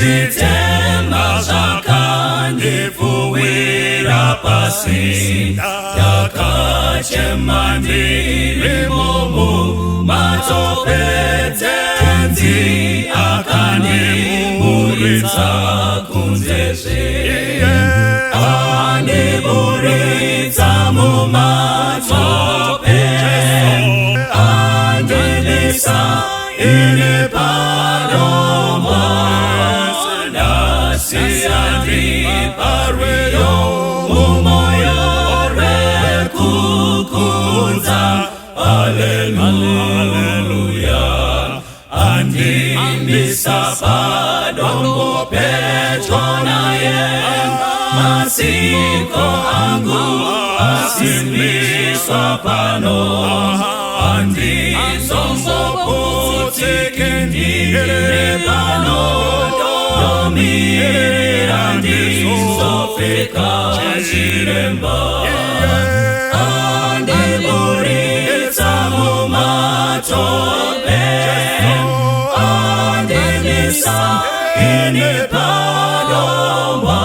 Zitema zakandifuwira pasi yakachemandiri momu matope tenzi akandiburitsa kunzeze andiburitsa mumatope andilisa ine paloma nasiandi parweyo umoyo rekukunza Alleluia andilisa padombo pechonaye masiko angu asimbiswa pano andizombo putikendire pano domire andizofika chiremba andiburitsa mumatope andilisa ine padomba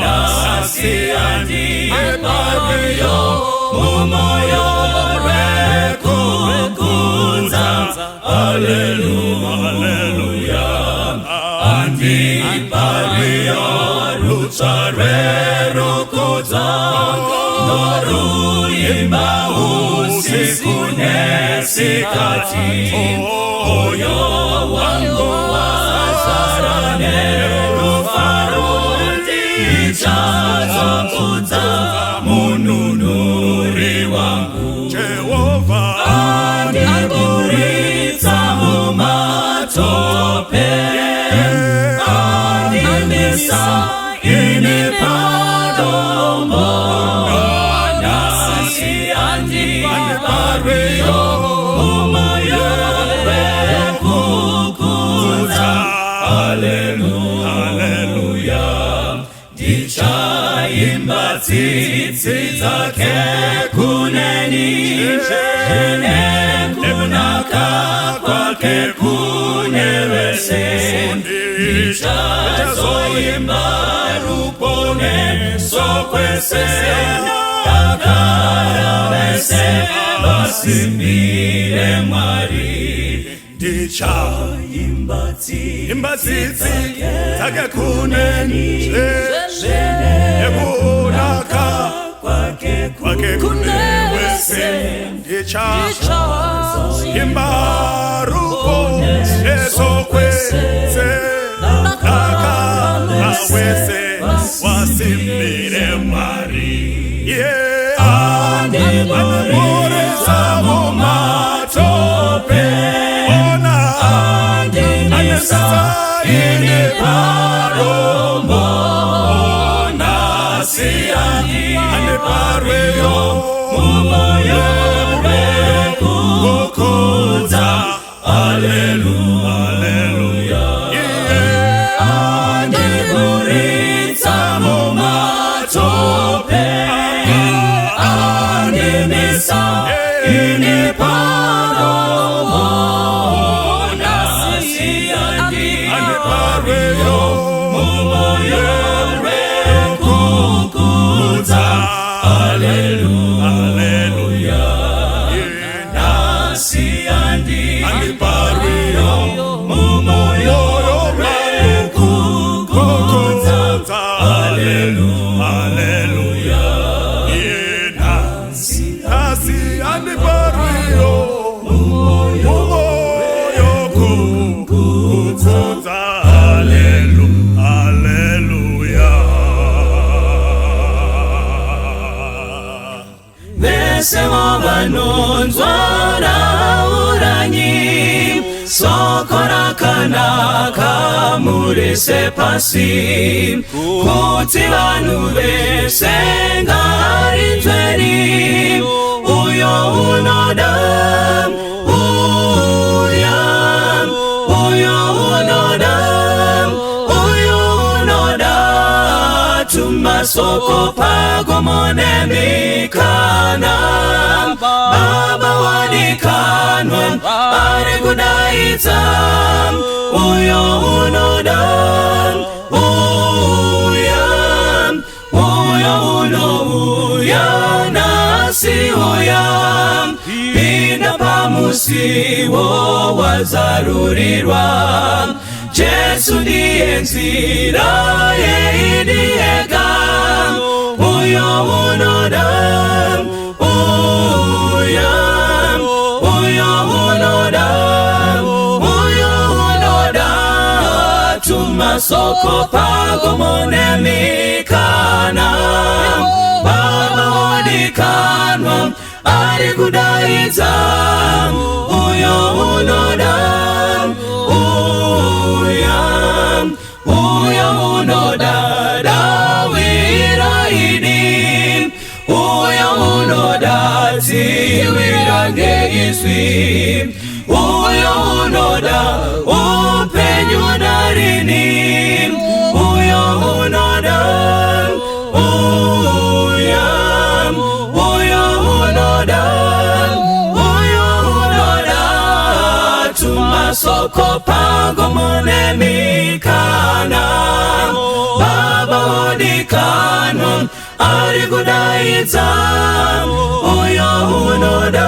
nasi andipariyo umoyo rekukunza Alleluia andipariyo rutsare rukuza noruyimba usiku nesikati oyo wangu wazarane rufarundi ichazokuza mununuri wangu Jehova andiburitsa mumatope andilisa ine padombo nasi andipariyo umoyo rekukunza Alleluia ndichaimba tsitsi dzake kuneni ine kunaka kwake kunewese ndichazoimba rupone sokwese akarawese basimbire mwari ndichaimba tsitsi dzake kuneni ekunaka kwake kunewese ndichaimba rupone sokwese akarawese basimbire mwari andiburitsa mumatope andilisa ine padombo nasi andipariyo umoyo rekukunza Alleluia andiburitsa mumatope andilisa ine padombo nasi andipariyo umoyo rekukunza Alleluia nasi andipariyo umoyo rekukunza Alleluia nasi andipariyo umoyo rekukunza Alleluia Bese wabanonzwa na uranyi sokora kanaka murise pasi kuti vanhu vese ngarinzweni uyo unoda tumasoko pagomonemikana baba wanikanwa ari kudai kudaidza, uyo unoda, uyo unouya nasi uya, pinda pamusiwo wazarurirwa. Jesu ndiye nzira yeidiyega, uyo unoda, tumasoko pagomonemikana, Baba wadikanwa ari kudaidza, uyo unoda, uyo unoda dawiraidi, uyo unoda ziwirange iswi, uyo unoda upenyu narini, uyo unoda, tumasoko pagomonemikana, Baba wadikanwa ari kudaidza, uyo unoda,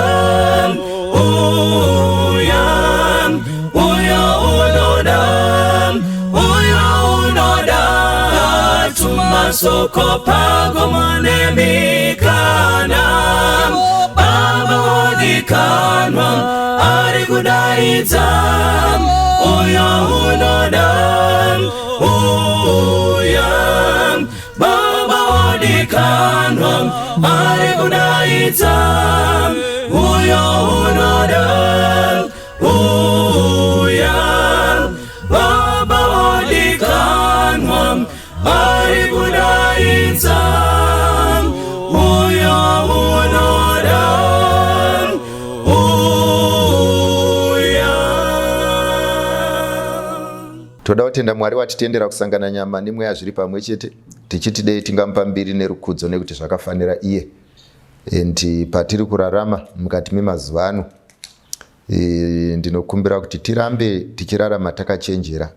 tumasoko pagomonemikana, Baba wadikanwa ari kudaidza, uyo unoda, Baba wadikanwa ari kudaidza, uyo unoda, Baba wadikanwa ari kudaidza, uyo unoda, toda kutenda Mwari watitendera kusangana nyama nemweya zviri pamwe chete, tichiti dei tingamupa mbiri nerukudzo nekuti zvakafanira iye. Endi patiri kurarama mukati memazuva ano, ndinokumbira kuti tirambe tichirarama takachenjera.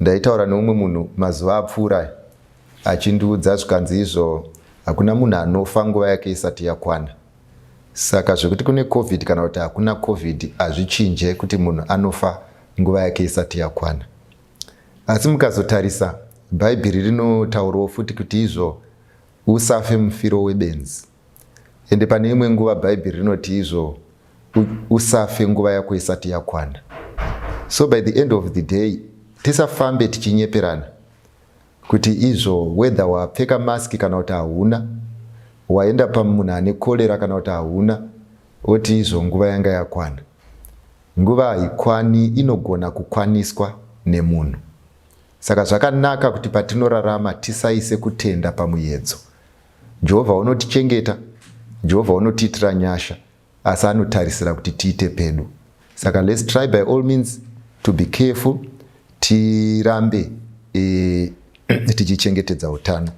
Ndaitaura neumwe munhu mazuva apfuura achindiudza zvikanzi izvo hakuna munhu anofa nguva yake isati yakwana. Saka zvekuti kune COVID kana kuti hakuna COVID hazvichinje kuti munhu anofa nguva yake isati yakwana. Asi mukazotarisa Bhaibheri rinotaurawo futi kuti izvo usafe mufiro webenzi. Ende pane imwe nguva Bhaibheri rinoti izvo usafe nguva yako isati yakwana. So by the end of the day tisafambe tichinyeperana kuti izvo whether wapfeka maski kana kuti hauna, waenda pamunhu ane korera kana kuti hauna, oti izvo nguva yanga yakwana. Nguva haikwani, inogona kukwaniswa nemunhu. Saka zvakanaka kuti patinorarama tisaise kutenda pamuyedzo. Jehovha unotichengeta, Jehovha unotiitira nyasha, asi anotarisira kuti tiite pedu. Saka let's try by all means to be careful, tirambe tichichengetedza utano.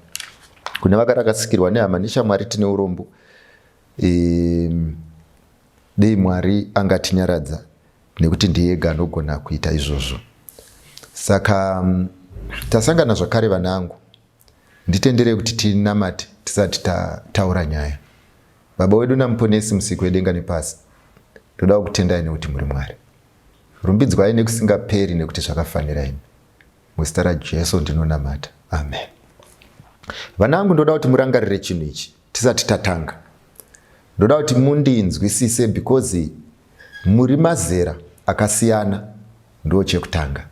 Kune vakarakasikirwa nehama neshamwari tine urombo, dei Mwari angatinyaradza nekuti ndiye ega anogona kuita izvozvo. Saka tasangana zvakare vanangu, nditenderei kuti tinamate tisati taura nyaya. Baba wedu namuponesi Musiki wedenga nepasi, toda kutendai nekuti muri Mwari. Rumbidzwai nekusingaperi nekuti zvakafanira imi. Muzita raJesu ndinonamata. Amen. Vanangu, ndoda kuti murangarire chinhu ichi tisati tatanga. Ndoda kuti mundinzwisise because muri mazera akasiyana, ndo chekutanga.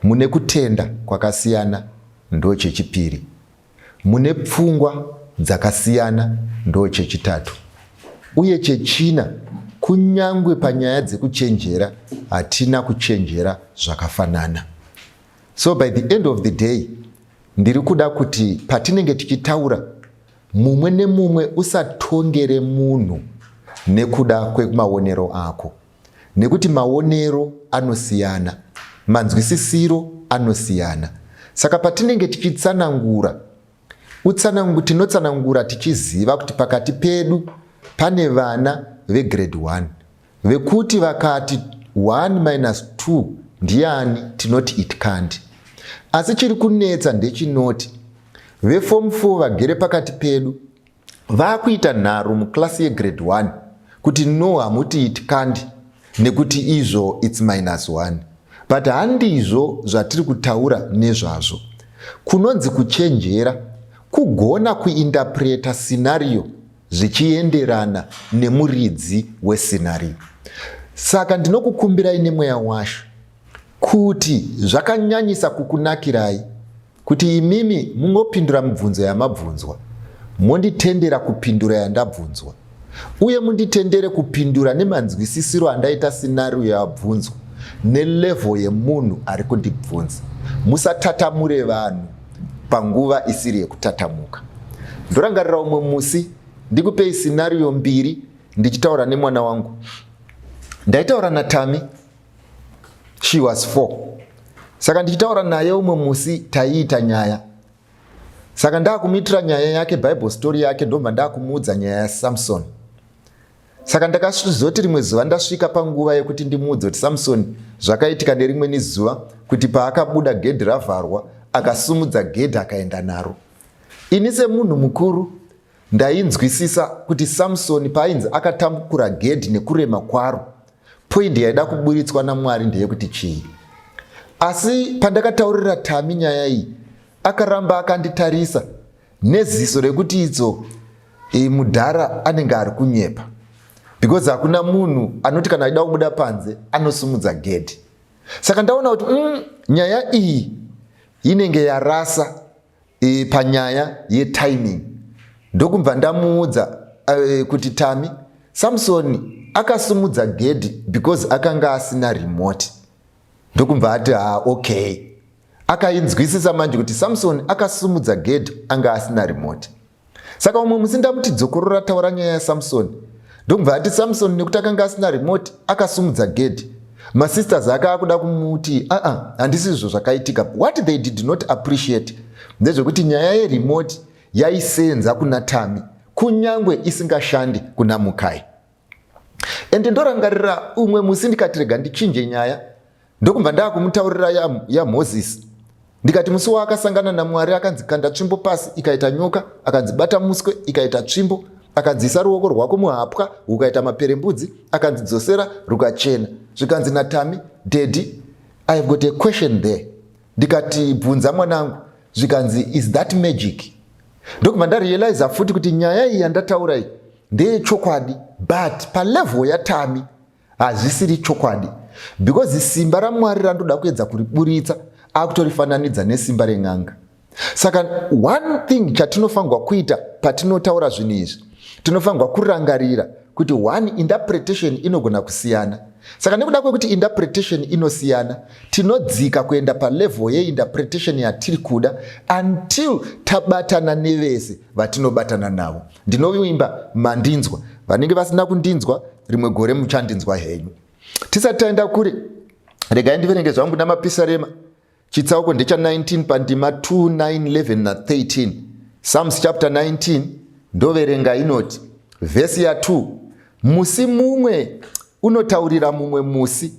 Mune kutenda kwakasiyana, ndo chechipiri. Mune pfungwa dzakasiyana, ndo chechitatu. Uye chechina, kunyangwe panyaya dzekuchenjera hatina kuchenjera zvakafanana. So by the end of the day, ndiri kuda kuti patinenge tichitaura, mumwe nemumwe usatongere munhu nekuda kwemaonero ako. Nekuti maonero anosiyana, manzwisisiro anosiyana. Saka patinenge tichitsanangura, tinotsanangura tichiziva kuti pakati pedu pane vana vegrade 1, vekuti vakati 1 - 2 ndiani, tinoti it can't. Asi chiri kunetsa ndechinoti veform 4 vagere pakati pedu vakuita nharo muklasi yegrade 1 kuti no, hamuti it can't nekuti izvo it's -1. But handizvo zvatiri kutaura nezvazvo. Kunonzi kuchenjera kugona kuinterpreta scenario zvichienderana nemuridzi wescenario. Saka ndinokukumbirai nemweya washo kuti zvakanyanyisa kukunakirai kuti imimi mungopindura mibvunzo yamabvunzwa, monditendera kupindura yandabvunzwa, uye munditendere kupindura nemanzwisisiro andaita scenario yabvunzwa nelevel yemunhu ari kundibvunza. Musatatamure vanhu panguva isiri yekutatamuka. Ndorangarira umwe musi ndikupei scenario 2 ndichitaura nemwana wangu. Ndaitaura naTami, she was 4. Saka ndichitaura naye umwe musi taiita nyaya. Saka ndakumitira nyaya yake, Bible story yake, ndomba ndakumuudza nyaya yaSamson. Saka ndakazoti rimwe zuva ndasvika panguva yekuti ndimuudze kuti Samson zvakaitika nerimweni zuva kuti paakabuda gedhi ravharwa akasumudza gedhi akaenda naro. Ini semunhu mukuru ndainzwisisa kuti Samson paainzi akatamukura gedhi nekurema kwaro, poindi yaida kuburitswa naMwari ndeyekuti chii. Asi pandakataurira Tami nyaya iyi, akaramba akanditarisa neziso rekuti idzo mudhara anenge ari kunyepa, because hakuna munhu anoti kana aida kubuda panze anosumudza gedhi. Saka ndaona kuti nyaya iyi inenge yarasa panyaya yetiming. Ndokubva ndamuudza kuti Tami, Samson akasumudza gedhi because akanga asina remote. Ndokubva ati okay. Akainzwisisa manje kuti Samson akasumudza gedhi anga asina remote. Saka umwe musi ndamuti dzokorora taura nyaya yaSamson. Ndokubva ati Samson nekuti akanga asina remote akasumudza gedhi. Masisters ake akuda kumuti handisi izvo zvakaitika. What they did not appreciate ndezvekuti nyaya yeremote yaisenza kuna Tami kunyangwe isingashandi kuna Mukai. Ende ndorangarira umwe musi ndikati rega ndichinje nyaya, ndokubva ndakumutaurira yaMoses. Ndikati musi waakasangana naMwari akanzi kanda tsvimbo pasi ikaita nyoka, akanzi bata muswe ikaita tsvimbo, akanzisa ruoko rwako muhapwa ukaita maperembudzi, akanzi dzosera rukachena. Zvikanzi naTami, Daddy, I have got a question there. Ndikati bvunza mwanangu. Zvikanzi, is that magic? Ndokubva ndarealize futi kuti nyaya iyi yandataura iyi ndeye chokwadi, but palevel yaTami hazvisiri chokwadi, because simba raMwari randoda kuedza kuriburitsa akutorifananidza nesimba ren'anga. Saka one thing chatinofanirwa kuita patinotaura zvinhu izvi, tinofanirwa kurangarira kuti one, interpretation inogona kusiyana. Saka nekuda kwekuti interpretation inosiyana, tinodzika kuenda palevel yeinterpretation yatiri kuda until tabatana nevese vatinobatana navo. Ndinovimba mandinzwa, vanenge vasina kundinzwa rimwe gore muchandinzwa henyu. Tisati taenda kure, regai ndiverenge zvangu namapisarema. Chitsauko ndecha 19 pandima 2, 9, 11 na 13. Psalms chapter 19 ndoverenga inoti, vesi ya 2, musi mumwe unotaurira mumwe musi,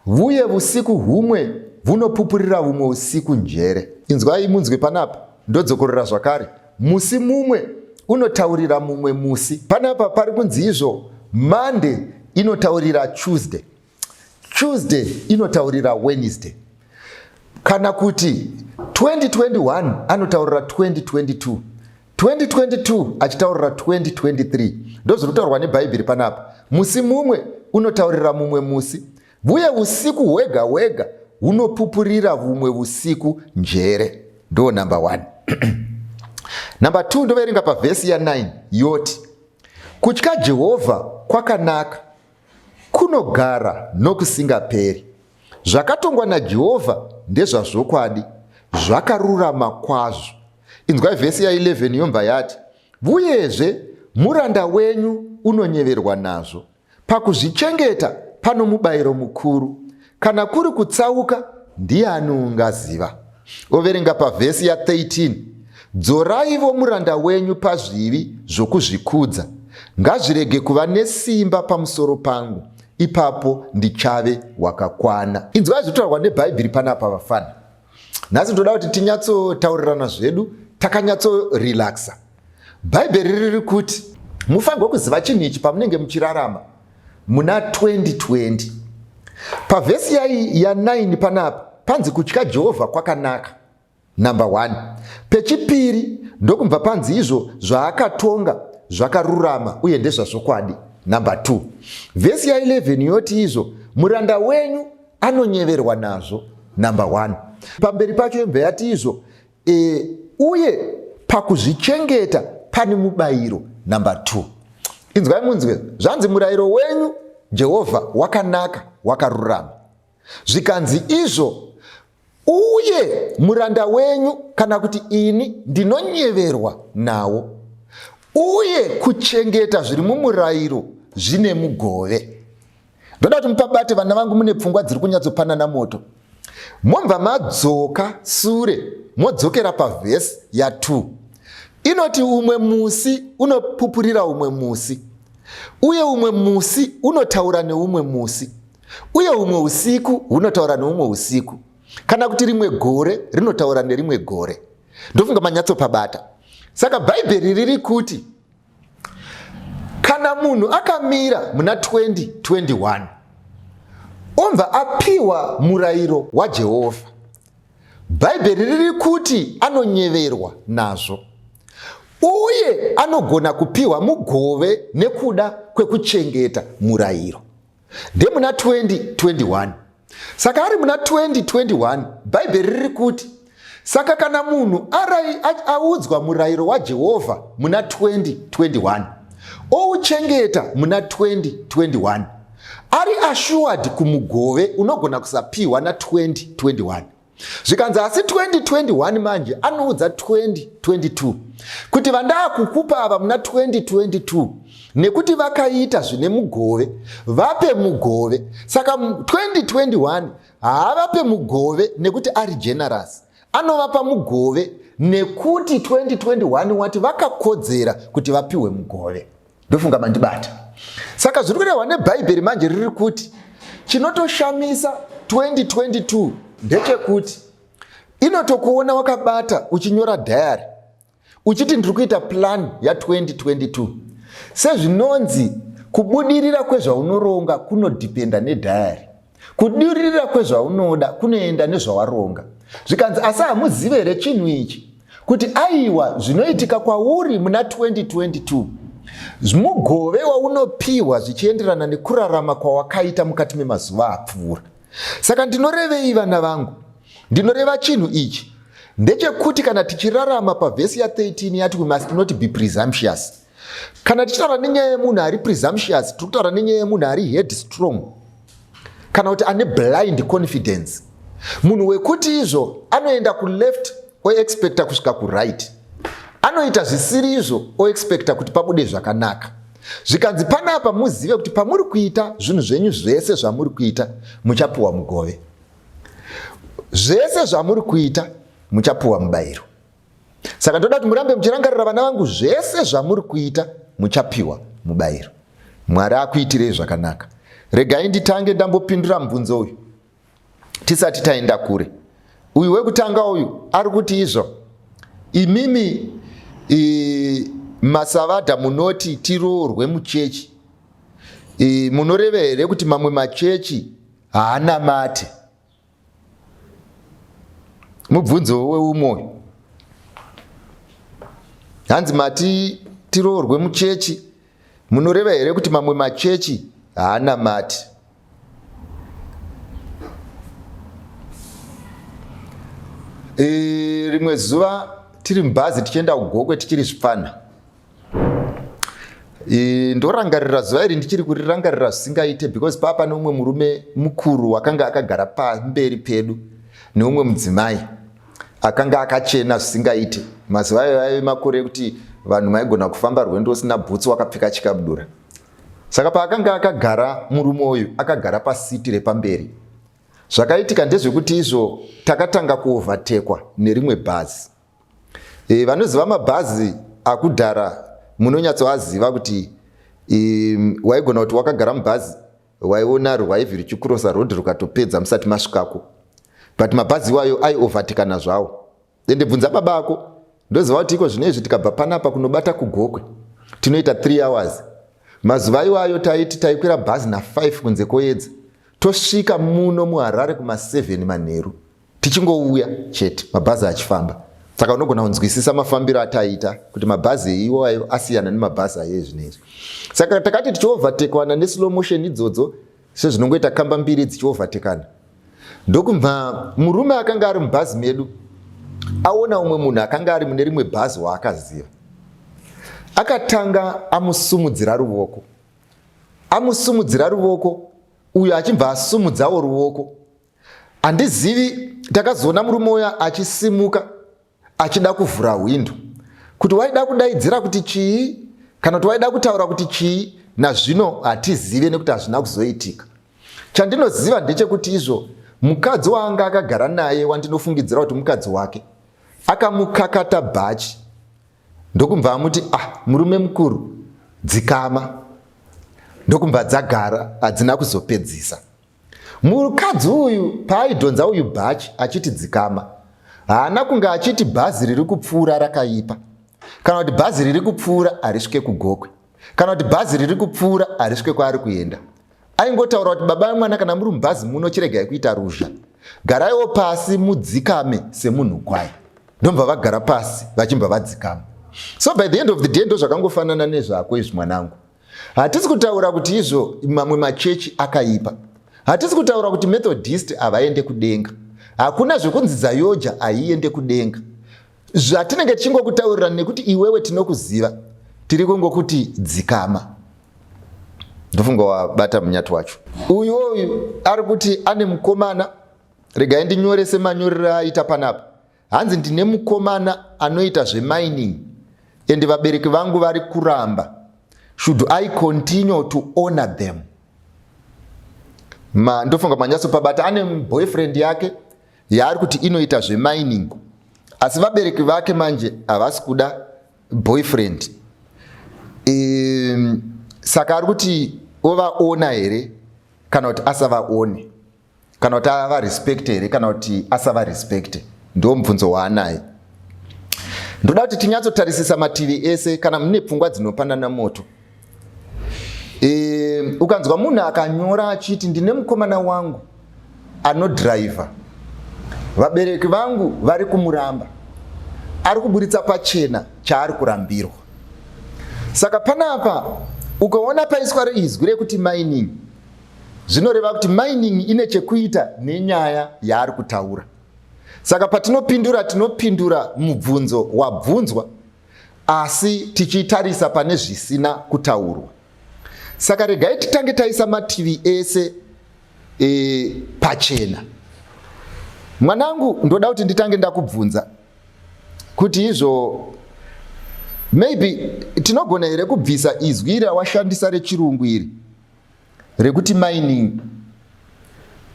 uye usiku humwe hunopupurira humwe usiku njere. Inzwai munzwe panapa, ndodzokorera zvakare. Musi mumwe unotaurira mumwe musi. Panapa pari kunzi izvo Monday inotaurira Tuesday, Tuesday inotaurira Wednesday. Kana kuti 2021 anotaurira 2022, 2022 achitaurira 2023. Ndozviri kutaurwa neBhaibheri panapa. Musi mumwe unotaurira mumwe musi, uye usiku hwega hwega hunopupurira humwe usiku njere. Ndo number 1. Number 2 ndoverenga pavhesi ya 9 yoti, kutya Jehovha kwakanaka, kunogara nokusingaperi. Zvakatongwa naJehovha ndezvazvokwadi, zvakarurama kwazvo. Inzwai vhesi ya 11 yobva yati, uyezve muranda wenyu unonyeverwa nazvo. Pakuzvichengeta pano mubayiro mukuru, kana kuri kutsauka ndiani ungaziva. Overenga pavhesi ya 13, dzoraivo muranda wenyu pazvivi zvokuzvikudza, ngazvirege kuva nesimba pamusoro pangu, ipapo ndichave wakakwana. Inzwai zvinotaurwa nebhaibheri panapa vafana. Nhasi ndoda kuti tinyatsotaurirana zvedu takanyatsorelaxa. Bhaibheri riri kuti mufanirwa kuziva chinhu ichi pamunenge muchirarama muna 2020. Pavhesi ya9 panapa panzi kutya Jehovha kwakanaka, number 1. Pechipiri ndokubva panzi izvo zvaakatonga zvakarurama uye ndezvazvokwadi, number 2. Vhesi ya11 yoti izvo muranda wenyu anonyeverwa nazvo, number 1. Pamberi pacho yobva yati izvo uye pakuzvichengeta pane mubayiro, number 2. Inzwai munzwe, zvanzi murayiro wenyu Jehovha wakanaka wakarurama. Zvikanzi izvo uye muranda wenyu kana kuti ini ndinonyeverwa nawo, uye kuchengeta zviri mumurayiro zvine mugove. Ndoda kuti mupabate vana vangu mune pfungwa dziri kunyatsopanana moto. Momva madzoka sure modzokera pavhesi ya2. Inoti umwe musi unopupurira umwe musi, uye umwe musi unotaura neumwe musi, uye umwe usiku unotaura neumwe usiku, kana kuti rimwe gore rinotaura nerimwe gore. Ndofunga manyatsopabata. Saka bhaibheri riri kuti kana munhu akamira muna 2021 obva apiwa murayiro waJehovha, bhaibheri riri kuti anonyeverwa nazvo, uye anogona kupiwa mugove nekuda kwekuchengeta murayiro. Ndemuna 2021. Saka ari muna 2021 bhaibheri riri kuti saka kana munhu audzwa murayiro waJehovha muna 2021 ouchengeta muna 2021, ari assured kumugove unogona kusapiwa na 2021. Zvikanzi asi 2021 manje anoudza 2022 kuti vandaa kukupa ava muna 2022 nekuti vakaita zvine mugove vape mugove. Saka 2021 haavape mugove nekuti ari generous, anovapa mugove nekuti 2021 wati vakakodzera kuti vapiwe mugove. Ndofunga mandibata. Saka zviri kurehwa nebhaibheri manje riri kuti chinotoshamisa 2022 ndechekuti inotokuona wakabata uchinyora dhayari uchiti ndiri kuita plan ya2022. Sezvinonzi kubudirira kwezvaunoronga kunodhipenda nedhayari, kubudirira kwezvaunoda kunoenda nezvawaronga. Zvikanzi asi hamuzive here chinhu ichi kuti aiwa zvinoitika kwauri muna 2022 mugove waunopiwa zvichienderana nekurarama kwawakaita mukati memazuva apfuura. Saka ndinorevei vana vangu? Ndinoreva chinhu ichi ndechekuti kana tichirarama pavhesi ya13 yati we must not be presumptuous. Kana tichitaura nenyaya yemunhu ari presumptuous, tiri kutaura nenyaya yemunhu ari headstrong, kana kuti ane blind confidence. Munhu wekuti izvo anoenda kuleft oexpecta kusvika kuright, anoita zvisiri izvo oexpecta kuti pabude zvakanaka. Zvikanzi panapa muzive kuti pamuri kuita zvinhu zvenyu zvese zvamuri kuita muchapiwa mugove, zvese zvamuri kuita muchapiwa mubayiro. Saka ndoda kuti murambe muchirangarira vana vangu, zvese zvamuri kuita muchapiwa mubayiro. Mwari akuitirei zvakanaka. Regai nditange ndambopindura mubvunzo uyu tisati taenda kure. Uyu wekutanga uyu ari kuti izvo imimi masavadha munoti tiroorwe muchechi, munoreva here kuti mamwe machechi haana mate? Mubvunzo weumwoyo. Hanzi mati tiroorwe muchechi, munoreva here kuti mamwe machechi haana mate? Rimwe zuva tiri mubhazi tichienda kuGokwe tichiri zvipfana, ndorangarira zuva iri ndichiri kurirangarira zvisingaite, because papa neumwe murume mukuru wakanga akagara pamberi pedu neumwe mudzimai akanga akachena zvisingaite. Mazuva ayo aive makore ekuti vanhu maigona kufamba rwendo usina bhutsu wakapfeka chikabudura. Saka paakanga akagara murume uyu akagara pasiti repamberi, zvakaitika ndezvekuti izvo takatanga kuovatekwa nerimwe bhazi. Vanoziva mabhazi akudhara munonyatsoaziva kuti waigona kuti wakagara mubhazi waiona rwaivhi ruchikurosa rodhi rukatopedza musati masvikako, but mabhazi iwayo aiovatikana zvawo. Ndibvunza baba ako ndoziva kuti iko zvinezvi tikabva panapa kunobata kuGokwe tinoita 3 hours. Mazuva iwayo taiti taikwira bhazi na5 kunze koedza tosvika muno muHarare kuma7 manheru tichingouya chete mabhazi achifamba. Saka unogona kunzwisisa mafambiro ataita kuti mabhazi iwayo asiyana nemabhazi aye zvinezvi. Saka takati tichiovatekwana neslow motion idzodzo sezvinongoita kamba mbiri dzichiovatekana, ndokubva murume akanga ari mubhazi medu aona umwe munhu akanga ari mune rimwe bhazi waakaziva, akatanga amusumudzira ruoko, uyo achibva asumudzawo ruoko. Handizivi, takazoona murume uya achisimuka achida kuvhura hwindo, kuti waida kudaidzira kuti chii kana kuti waida kutaura kuti chii, nazvino hatizive nekuti hazvina kuzoitika. Chandinoziva ndechekuti izvo mukadzi waanga akagara naye wandinofungidzira kuti mukadzi wake akamukakata bhachi, ndokubva amuti murume mukuru dzikama, ndokubva dzagara hadzina kuzopedzisa. Mukadzi uyu paaidhonza uyu bhachi achiti dzikama, haana kunge achiti bhazi riri kupfuura rakaipa, kana kuti bhazi riri kupfuura harisvike kuGokwe, kana kuti bhazi riri kupfuura harisvike kwaari kuenda. Aingotaura kuti baba mwana, kana muri mubhazi muno chiregai kuita ruzha, garaiwo pasi mudzikame semunhu kwai. Ndomva vagara pasi vachimba vadzikama. So by the end of the day ndozvakangofanana nezvako izvi mwanangu. Hatisi kutaura kuti izvo mamwe machechi akaipa, hatisi kutaura kuti Methodist havaende kudenga, hakuna zvekunzi Zayoja haiende kudenga. Zvatinenge tichingokutaurira nekuti iwewe tinokuziva, tiri kungokuti dzikama. Ndofunga wabata munyati wacho. Uyu ari kuti ane mukomana, regai ndinyorese manyorero aita panapa. Hanzi ndine mukomana anoita zvemining and vabereki vangu vari kuramba. Should I continue to honor them? Ndofunga manyaso pabata ane boyfriend yake yaari kuti inoita zvemining, asi vabereki vake manje havasi kuda boyfriend. Saka ari kuti ovaona here kana kuti asavaone, kana kuti ava respect here kana kuti asava respect. Ndo mubvunzo waanaye. Ndoda kuti tinyatsotarisisa mativi ese kana mune pfungwa dzinopanana moto. Ukanzwa munhu akanyora achiti ndine mukomana wangu anodhiraivha, vabereki vangu vari kumuramba, ari kuburitsa pachena chaari kurambirwa. Saka panapa ukaona paiswa izwi rekuti mining, zvinoreva kuti mining ine chekuita nenyaya yaari kutaura. Saka patinopindura tinopindura mubvunzo wabvunzwa, asi tichitarisa pane zvisina kutaurwa. Saka regai titange taisa mativi ese pachena. Mwanangu, ndoda kuti nditange ndakubvunza kuti izvo maybe tinogona here kubvisa izwi rawashandisa rechirungu iri rekuti mining,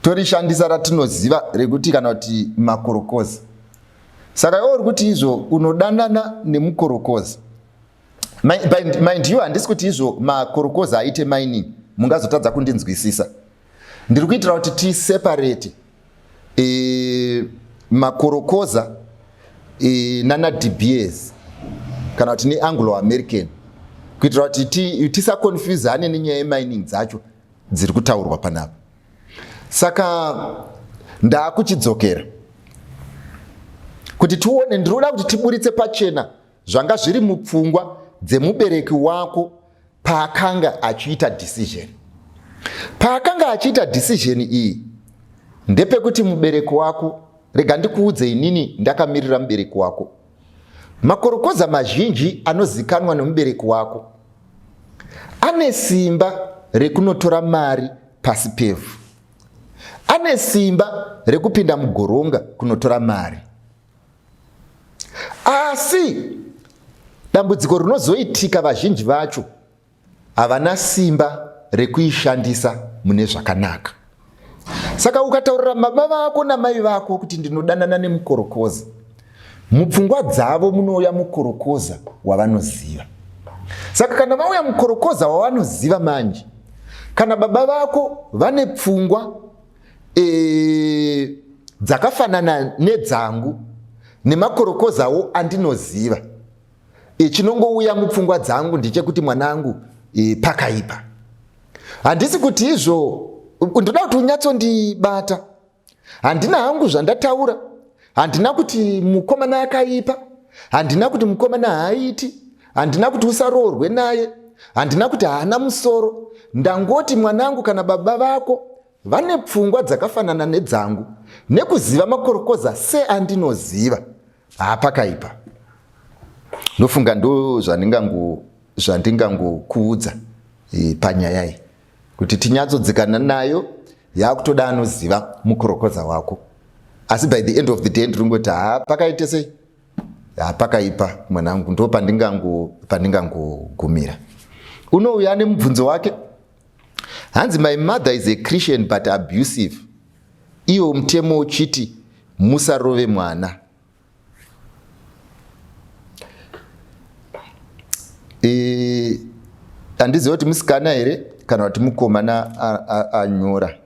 torishandisa ratinoziva rekuti kana kuti makorokoza. Saka iwe uri kuti izvo unodanana nemukorokoza. Mind you, handisi kuti izvo makorokoza aite mining mungazotadza kundinzwisisa. Ndiri kuitira kuti tiseparate makorokoza nana DBS kana kuti neAnglo American, kuitira kuti tisakonfuzane nenyaya yemining dzacho dziri kutaurwa panapa. Saka ndakuchidzokera kuti tione, ndiroda kuti tiburitse pachena zvanga zviri mupfungwa dzemubereki wako paakanga achiita decision. Paakanga achiita decision iyi ndepekuti mubereki wako, rega ndikuudze inini ndakamirira mubereki wako, makorokoza mazhinji anozikanwa nemubereki wako ane simba rekunotora mari pasi pevhu, ane simba rekupinda mugoronga kunotora mari. Asi dambudziko rinozoitika vazhinji vacho havana simba rekuishandisa mune zvakanaka. Saka ukataurira baba vako namai vako kuti ndinodanana nemukorokoza, mupfungwa dzavo munouya mukorokoza wavanoziva. Saka kana vauya mukorokoza wavanoziva manje, Kana baba vako vane pfungwa dzakafanana nedzangu nemakorokozawo andinoziva, chinongouya mupfungwa dzangu ndechekuti mwanangu pakaipa. Handisi kuti izvo ndoda kuti unyatsondibata. Handina hangu zvandataura, handina kuti mukomana akaipa, handina kuti mukomana haaiti, handina kuti usaroorwe naye, handina kuti haana musoro. Ndangoti mwanangu, kana baba vako vane pfungwa dzakafanana nedzangu nekuziva makorokoza seandinoziva, pakaipa. Ndofunga ndo zvandingangokuudza panyaya iyi, kuti tinyatsodzikana nayo. Yakutoda anoziva mukorokoza wako, asi by the end of the day ndingoti pakaite sei, pakaipa mwanangu, ndo pandingangogumira. Unouya nemubvunzo wake, hanzi my mother is a Christian but abusive. Iyo mutemo uchiti musarove mwana. Handiziva kuti musikana here kana kuti mukomana anyora.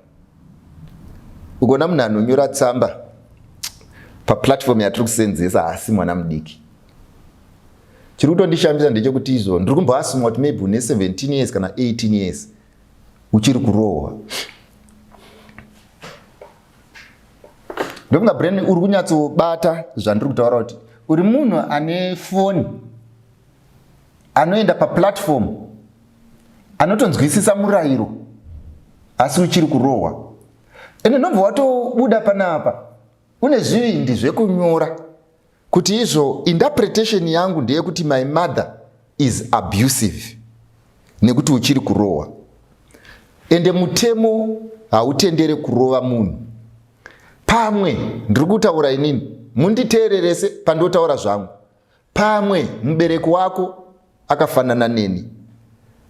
Ugona munhu anonyora tsamba paplatform yatiri kusenzesa asi mwana mudiki. Chiri kutondishambisa ndechekuti izvo ndiri kumboasumwa kuti maybe une 17 years kana 18 years uchiri kurohwa. Ndofunga brain uri kunyatsobata zvandiri kutaura kuti uri munhu ane foni anoenda paplatform anotonzwisisa murayiro asi uchiri kurohwa. Ende nobva watobuda panapa une zvivindi zvekunyora kuti izvo interpretation yangu ndeyekuti my mother is abusive nekuti uchiri kurohwa. Ende mutemo hautendere kurova munhu. Pamwe ndiri kutaura inini, munditeererese pandotaura zvangu. Pamwe mubereki wako akafanana neni,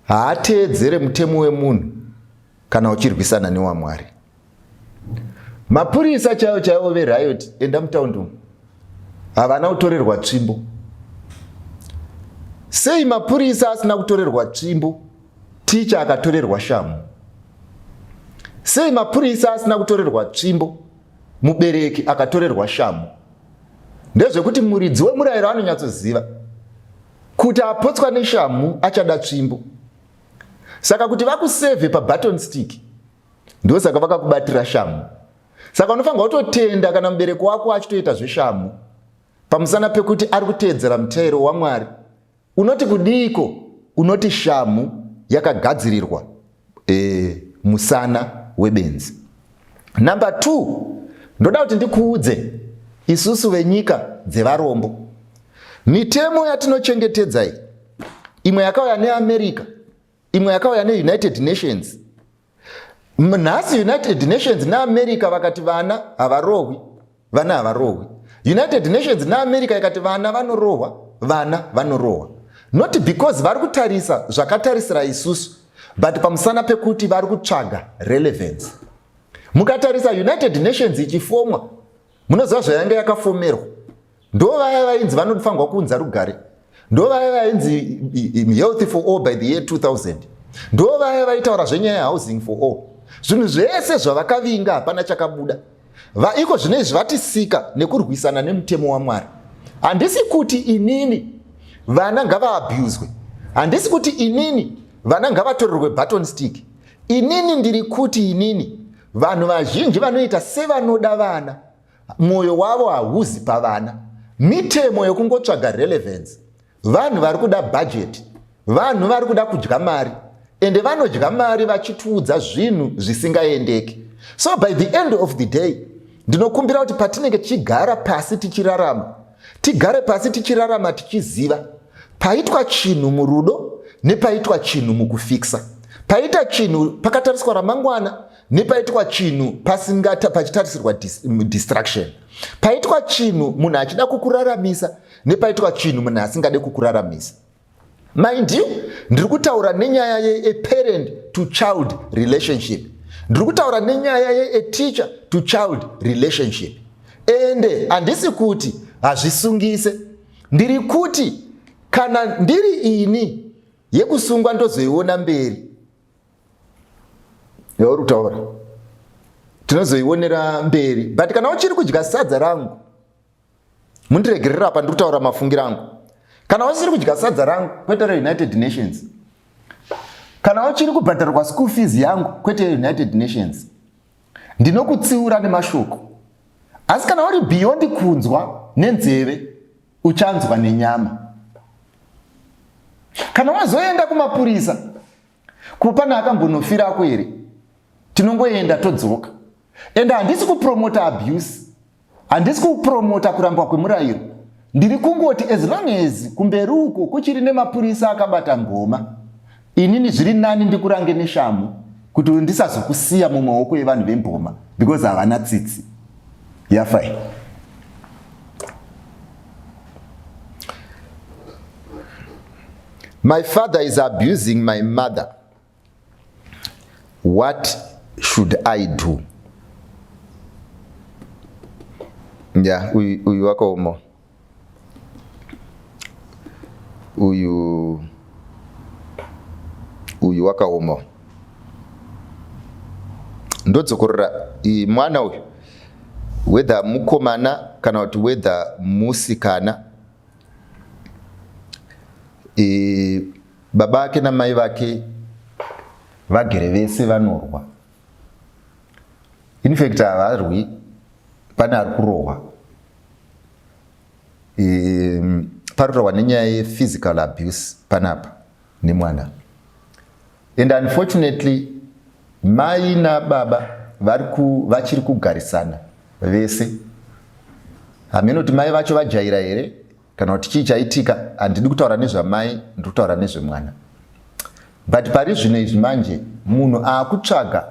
haateedzere mutemo wemunhu kana uchirwisana newaMwari. Mapurisa chaivo veriot enda mutaundi umu havana kutorerwa tsvimbo. Sei mapurisa asina kutorerwa tsvimbo, ticha akatorerwa shamu? Sei mapurisa asina kutorerwa tsvimbo, mubereki akatorerwa shamu? Ndezvekuti muridzi wemurayiro anonyatsoziva kuti apotswa neshamu achada tsvimbo. Saka kuti vakusevhe pabutton stick ndosaka vakakubatira shamu. Saka unofanirwa kutotenda kana mubereki wako achitoita zveshamu pamusana pekuti ari kuteedzera mutero waMwari. Unoti kudiko? Unoti shamu yakagadzirirwa musana webenzi. Number 2, ndoda kuti ndikuudze isusu venyika dzevarombo, mitemo yatinochengetedza iyi, imwe yakauya neAmerica, imwe yakauya neUnited Nations. Nhasi United Nations naAmerica vakati vana havarohwi, vana havarohwi. United Nations naAmerica ikati vana vanorohwa, vana vanorohwa. Not because vari kutarisa zvakatarisira isusu, but pamusana pekuti vari kutsvaga relevance. Mukatarisa United Nations ichifomwa, munoziva zvayanga yakafomerwa. Ndo vaya vainzi vanofanirwa kuunza rugare, ndo vaya vainzi health for all by the year 2000, ndo vaya vaitaura zvenyaya housing for all. Zvinhu zvese zvavakavinga hapana chakabuda. Vaiko zvinezvi vatisika nekurwisana nemutemo waMwari. Handisi kuti inini vana ngavaabuswe, handisi kuti inini vana ngavatorerwe button stick. Inini ndiri kuti inini vanhu vazhinji vanoita sevanoda vana, mwoyo wavo hauzi pavana. Mitemo yokungotsvaga relevance. Vanhu vari kuda budget, vanhu vari kuda kudya mari, ende vanodya mari vachitiudza zvinhu zvisingaendeki. So by the end of the day, ndinokumbira kuti patinenge tichigara pasi tichirarama, tigare pasi tichirarama tichiziva paitwa chinhu murudo nepaitwa chinhu mukufikisa, paita chinhu pakatariswa ramangwana nepaitwa chinhu pachitarisirwa distraction, paitwa chinhu munhu achida kukuraramisa nepaitwa chinhu munhu asingade kukuraramisa. Mind you, ndiri kutaura nenyaya ye-parent to child relationship, ndiri kutaura nenyaya ye-teacher to child relationship. Ende handisi kuti hazvisungise, ndiri kuti kana ndiri ini yekusungwa ndozoiona mberi, yauri kutaura tinozoionera mberi. But kana uchiri kudya sadza rangu, mundiregerera apa ndiri kutaura mafungiro angu, kana uchiri kudya sadza rangu kwete reUnited Nations, kana uchiri kubhadharwa school fees yangu kwete United Nations, ndinokutsiura nemashoko. Asi kana uri beyond kunzwa nenzeve, uchanzwa nenyama. Kana wazoenda kumapurisa kupana akambonofira ako here, tinongoenda todzoka. Ende handisi kupromota abuse, handisi kupromota kurambwa kwemurayiro. Ndiri kungoti as long as kumberi uko kuchiri nemapurisa akabata ngoma, inini zviri nani ndikurange neshamu kuti ndisazokusiya mumaoko evanhu vemboma because havana tsitsi. Yafai. My father is abusing my mother. What should I do? Yeah, uyu wakaoma. Uyu wakaoma. Ndodzokorera mwana uyu, whether mukomana kana kuti whether musikana, baba vake namai vake vagere vese vanorwa. In fact havarwi, pane ari kurohwa. Parohwa nenyaya yephysical abuse panapa nemwana. And unfortunately mai nababa vachiri kugarisana vese. Hameno kuti mai vacho vajaira here kana kuti chii chaitika, handidi kutaura nezvamai, ndiri kutaura nezvemwana. But pari zvino izvi manje munhu akutsvaga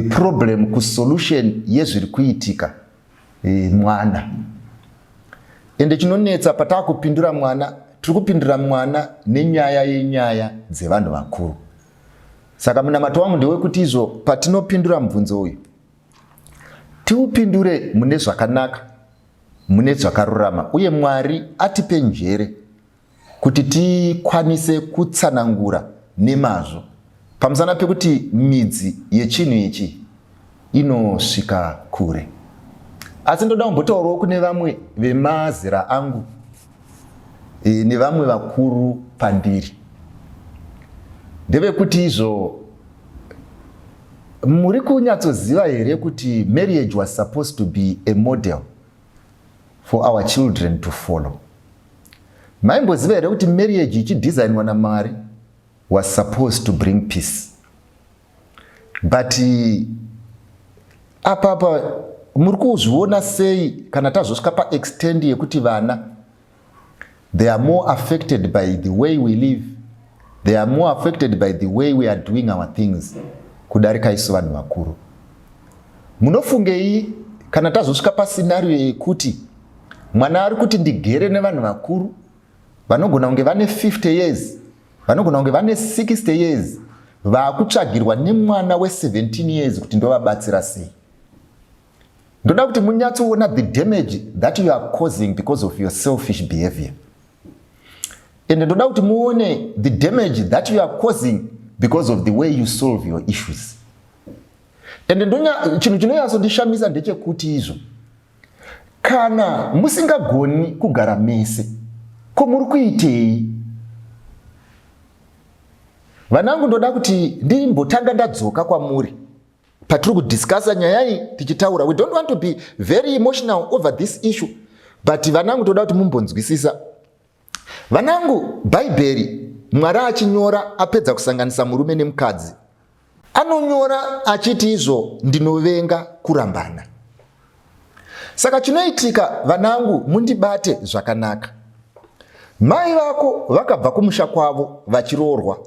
problem kusolution yezviri kuitika mwana. Ende chinonetsa patakupindura mwana, tiri kupindura mwana nenyaya yenyaya dzevanhu vakuru. Saka munamato wangu ndewekuti izvo patinopindura mubvunzo uyu, tiupindure mune zvakanaka, mune zvakarurama, uye Mwari atipe njere kuti tikwanise kutsanangura nemazvo pamusana pekuti midzi yechinhu ichi inosvika kure. Asi ndoda kumbotaurawo kune vamwe vemazera angu nevamwe vakuru pandiri, ndevekuti izvo muri kunyatsoziva here kuti marriage was supposed to be a model for our children to follow. Maimboziva here kuti marriage ichidesignwa naMwari was supposed to bring peace. But apa muri kuzviona sei kana tazosvika paextend yekuti vana they are more affected by the way we live, they are more affected by the way we are doing our things kudarika isu vanhu vakuru. Munofungei kana tazosvika pascenario yekuti mwana ari kuti ndigere nevanhu vakuru vanogona kunge vane 50 years, vanogona kunge vane 60 years, vakutsvagirwa nemwana we17 years kuti ndovabatsira sei? Ndoda kuti munyatsoona the damage that you are causing because of your selfish behavior. And ndoda kuti muone the damage that you are causing because of the way you solve your issues. And chinhu chinonyatsonishamisa ndechekuti izvo, kana musingagoni kugara mese, ko muri kuitei? Vanangu, ndoda kuti ndimbotanga ndadzoka kwamuri patiri kudiscussa nyaya iyi tichitaura. We don't want to be very emotional over this issue, but vanangu, ndoda kuti mumbonzwisisa. Vanangu, Bhaibheri Mwari achinyora apedza kusanganisa murume nemukadzi, anonyora achiti izvo ndinovenga kurambana. Saka chinoitika, vanangu, mundibate zvakanaka. Mai vako vakabva kumusha kwavo vachiroorwa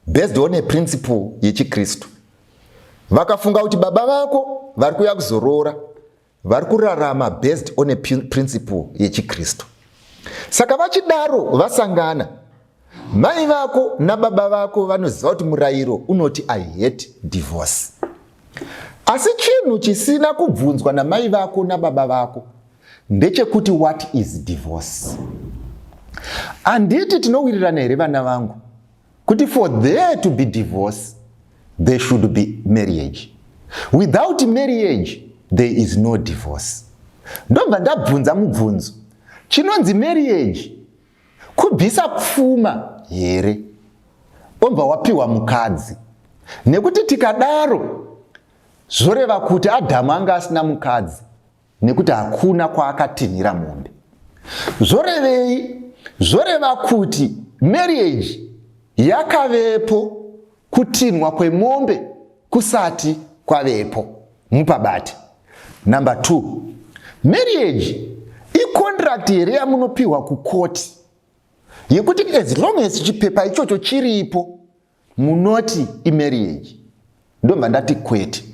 based on a principle yechiKristu. Vakafunga kuti baba vako vari kuya kuzoroora, vari kurarama based on a principle yechiKristu. Saka vachidaro vasangana, mai vako nababa vako vanoziva kuti murayiro unoti I hate divorce. Asi chinhu chisina kubvunzwa namai vako nababa vako ndechekuti what is divorce? Handiti tinowirirana here vana vangu kuti for there to be divorce there should be marriage. Without marriage, there is no divorce. Ndobva ndabvunza mubvunzo, chinonzi marriage kubvisa pfuma here? Obva wapiwa mukadzi. Nekuti tikadaro zvoreva kuti Adhamu anga asina mukadzi, nekuti hakuna kwaakatinhira mombe. Zvorevei? Zvoreva kuti marriage yakavepo kutinhwa kwemombe kusati kwavepo mupabati. Number 2, marriage icontract here yamunopiwa kukoti yekuti as long as chipepa ichocho chiripo munoti imarriage. Ndomba ndati kwete.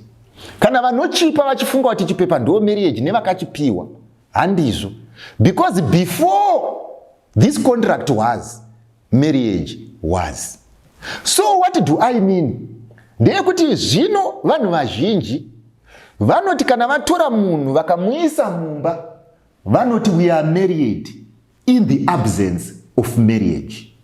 Kana vanochipa vachifunga kuti chipepa ndo marriage nevakachipiwa, handizvo. Because before this contract was, marriage was. So what do I mean? Ndeyekuti zvino vanhu vazhinji vanoti kana vatora munhu vakamuisa mumba, vanoti we are married in the absence of marriage.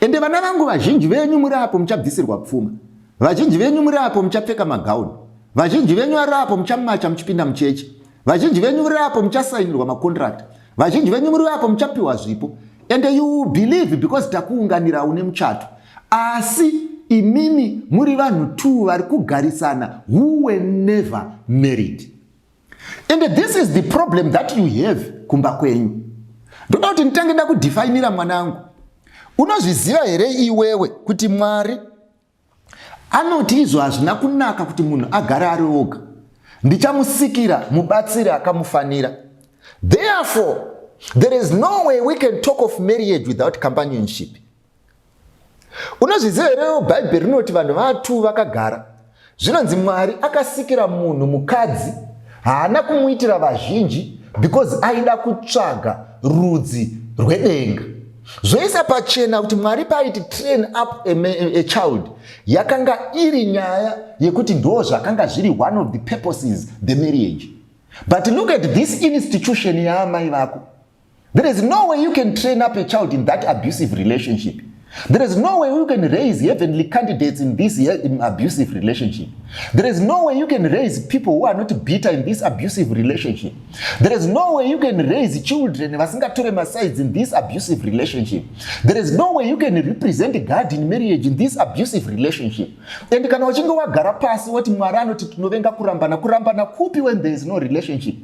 Ende vana vangu vazhinji venyu muri apo muchabvisirwa pfuma. Vazhinji venyu muri apo muchapfeka magauni. Vazhinji venyu vari apo muchamacha muchipinda muchechi. Vazhinji venyu muri apo muchasainirwa makontrakt. Vazhinji venyu muri apo muchapiwa zvipo. And you believe because takuunganira une muchato. Asi imimi muri vanhu tu vari kugarisana who were never married. And this is the problem that you have kumba kwenyu. Ndoda kuti nditange ndakudefinira mwanangu. Unozviziva here iwewe kuti Mwari anoti izvo hazvina kunaka kuti munhu agare ari oga. Ndichamusikira mubatsiri akamufanira. Therefore, there is no way we can talk of marriage without companionship. Unozviziva here Bhaibheri rinoti vanhu vatu vakagara. Zvinonzi Mwari akasikira munhu mukadzi, haana kumuitira vazhinji because aida kutsvaga rudzi rwedenga. Zvoisa pachena kuti Mwari paiti train up a child yakanga iri nyaya yekuti ndo zvakanga zviri one of the purposes the marriage. But look at this institution yaamai vako. There is no way you can train up a child in that abusive relationship. There is no way you can raise heavenly candidates in this abusive relationship. There is no way you can raise people who are not bitter in this abusive relationship. There is no way you can raise children vasingatore masides in this abusive relationship. There is no way you can represent God in marriage in this abusive relationship. And kana uchinge wagara pasi woti Mwari anoti tinovenga kurambana. Kurambana kupi when there is no relationship?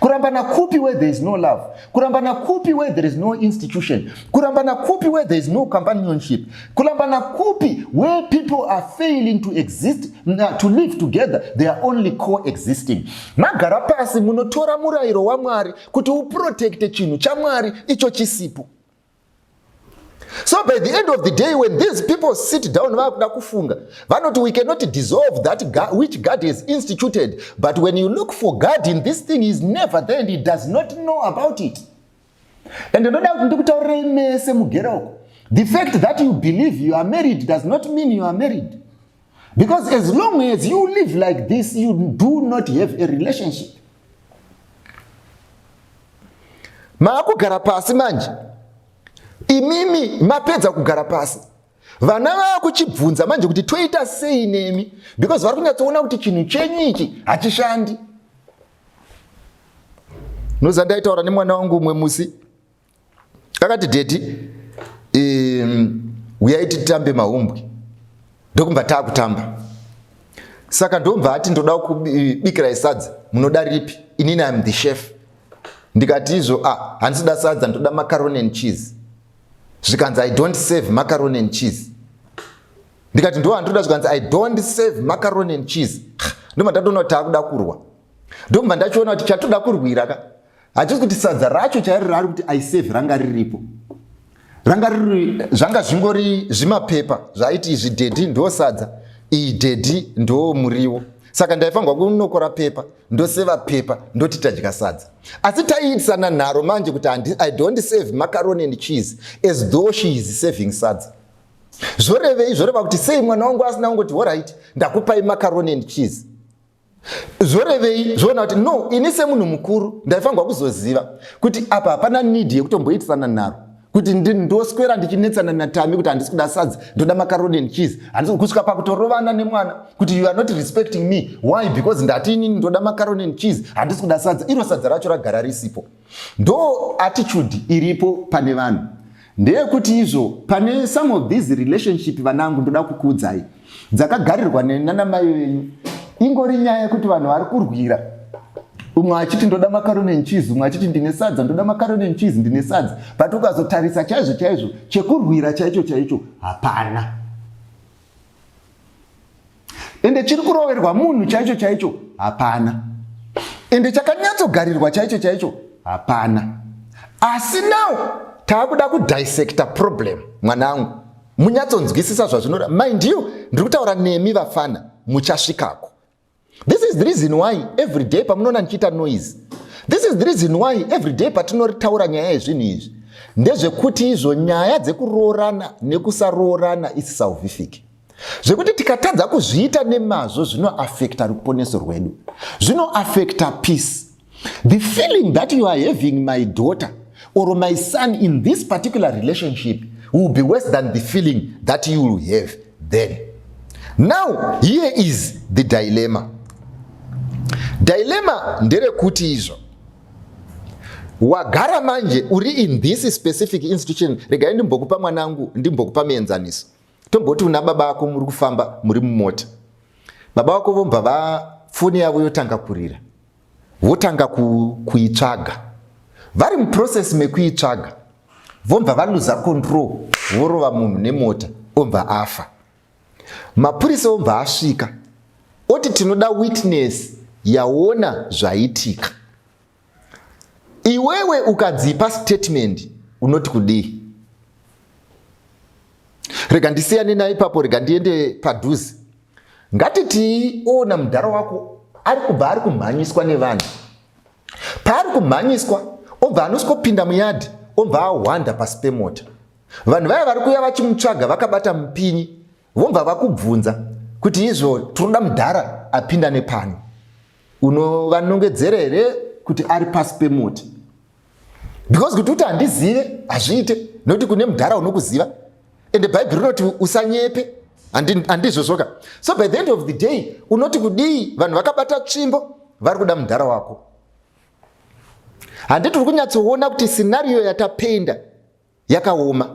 Kurambana kupi where there is no love? Kurambana kupi where there is no institution? Kurambana kupi where there is no companionship? Kulambana kupi where people are failing to exist, to live together, they are only coexisting. Magara pasi munotora murayiro wa Mwari kuti uprotecte chinhu cha Mwari icho chisipo. So by the end of the day, when these people sit down vakuda kufunga, vanoti we cannot dissolve that God, which God has instituted. But when you look for God in this thing, he is never there and he does not know about it. And the fact that you believe you are married does not mean you are married. Because as long as you live like this, you do not have a relationship. Maakugara pasi manje. Imimi mapedza kugara pasi. Vana vakuchibvunza manje kuti toita sei nemi because vari kunyatsoona kuti chinhu chenyu ichi hachishandi. Nozandaitaura nemwana wangu umwe musi. Akati dedi uyaiti titambe mahumbwe. Ndokumva taakutamba. Saka ndomva ati ndoda kubikira sadza. Munoda ripi? Inini am the chef. Ndikati izvo handisida sadza ndoda macaroni and cheese. Zvikanzi I don't serve macaroni and cheese. Ndikati ndo handoda zvikanzi I don't serve macaroni and cheese. Ndoma ndatoona kuti akuda kurwa. Ndomba ndachiona kuti chatoda kurwira ka. Hachisi kuti sadza racho chairi rari kuti I serve ranga riripo. Ranga riri zvanga zvingori zvimapepa zvaiti izvi dedi ndo sadza, iyi dedi ndo muriwo. Saka ndaifangwa kunokora pepa, ndoseva pepa, ndoti tadya sadza. Asi taiitsana nharo manje kuti I don't serve macaroni and cheese as though she is serving sadza. Zvorevei zvoreva kuti sei mwana wangu asina kungoti alright ndakupai macaroni and cheese. Zvorevei zvoona kuti no, ini semunhu mukuru ndaifangwa kuzoziva kuti apa hapana need yekutomboitsana nharo. kuti ndoswera ndichinetsana naTami kuti handisi kuda sadza, ndoda macaroni and cheese. Handisi kusvika pakutorovana nemwana kuti you are not respecting me. Why? Because ndati inini ndoda macaroni and cheese, handisi kuda sadza. Iro sadza racho ragara risipo. Ndo attitude iripo pane vanhu. Ndeyekuti izvo pane some of these relationship vanangu ndoda kukuudzai dzakagarirwa nana mai venyu, ingori nyaya yekuti vanhu vari kurwira. Umwe achiti ndoda macaroni and cheese, umwe achiti ndine sadza, ndoda macaroni and cheese, ndine sadza. But ukazotarisa chaizvo chekurwira chaicho hapana. Ende chiri kuroverwa munhu chaicho hapana. Ende chakanyatsogarirwa chaicho hapana. Asi now taakuda kudissecta problem mwanangu. Munyatsonzwisisa zvazvinoda. Mind you, ndiri kutaura nemi vafana muchasvikako. This is the reason why every day pamunona nichiita noise. This is the reason why every day patinotaura nyaya yezvinhu izvi ndezvekuti izvo nyaya dzekuroorana nekusaroorana isi salvific. Zvekuti tikatadza kuzviita nemazvo zvinoaffecta ruponeso rwedu, zvinoaffecta peace. The feeling that you are having, my daughter or my son, in this particular relationship will be worse than the feeling that you will have then. Now here is the dilemma. Dilemma nderekuti izvo wagara manje uri in this specific institution. Regai ndimbokupa mwanangu, ndimbokupa muenzaniso. Tomboti una baba vako muri kufamba muri mumota. Baba vako vomba foni yavo yotanga kurira, votanga kuitsvaga. Vari muprocess mekuitsvaga vomba valuza control, vorova munhu nemota, omba afa. Mapurisa omba asvika oti tinoda witness yaona zvaitika. Iwewe ukadzipa statement unoti kudii? Rega ndisiyane naye ipapo, rega ndiende padhuze. Ngatiti ona mudhara wako ari kubva ari kumhanyiswa nevanhu. Paari kumhanyiswa obva anosvika muyadhi, obva awanda pasi pemota. Vanhu vaya vari kuuya vachimutsvaga vakabata mupinyi vobva vakubvunza kuti izvo tinoda mudhara apinda nepano. Vanongedzera here kuti ari pasi pemota? Because kuti uti handizive hazviite, nokuti kune mudhara unokuziva. Ende Bible rinoti usanyepe, handizvozvoka. So by the end of the day unoti kudii? Vanhu vakabata tsvimbo vari kuda mudhara wako. Handiti uri kunyatsoona kuti scenario yatapenda yakaoma.